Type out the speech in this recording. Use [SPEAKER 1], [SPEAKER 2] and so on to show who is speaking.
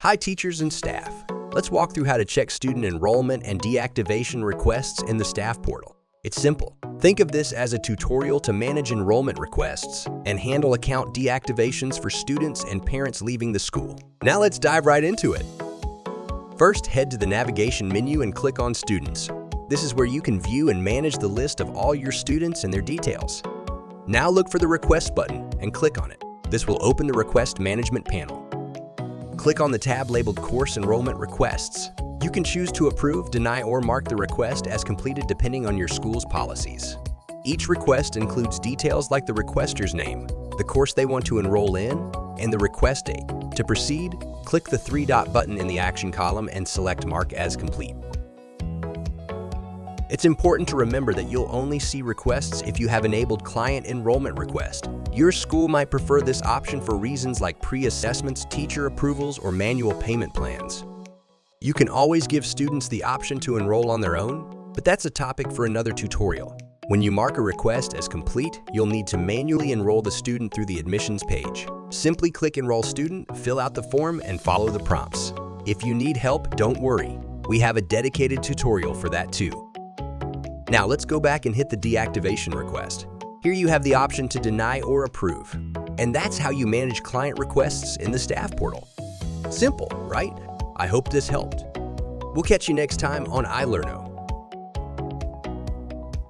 [SPEAKER 1] Hi teachers and staff. Let's walk through how to check student enrollment and deactivation requests in the staff portal. It's simple. Think of this as a tutorial to manage enrollment requests and handle account deactivations for students and parents leaving the school. Now let's dive right into it. First, head to the navigation menu and click on Students. This is where you can view and manage the list of all your students and their details. Now look for the Request button and click on it. This will open the Request Management panel. Click on the tab labeled Course Enrollment Requests. You can choose to approve, deny, or mark the request as completed depending on your school's policies. Each request includes details like the requester's name, the course they want to enroll in, and the request date. To proceed, click the three-dot button in the action column and select Mark as Complete. It's important to remember that you'll only see requests if you have enabled Client Enrollment Request. Your school might prefer this option for reasons like pre-assessments, teacher approvals, or manual payment plans. You can always give students the option to enroll on their own, but that's a topic for another tutorial. When you mark a request as complete, you'll need to manually enroll the student through the admissions page. Simply click Enroll Student, fill out the form, and follow the prompts. If you need help, don't worry. We have a dedicated tutorial for that too. Now let's go back and hit the deactivation request. Here you have the option to deny or approve. And that's how you manage client requests in the staff portal. Simple, right? I hope this helped. We'll catch you next time on ilerno.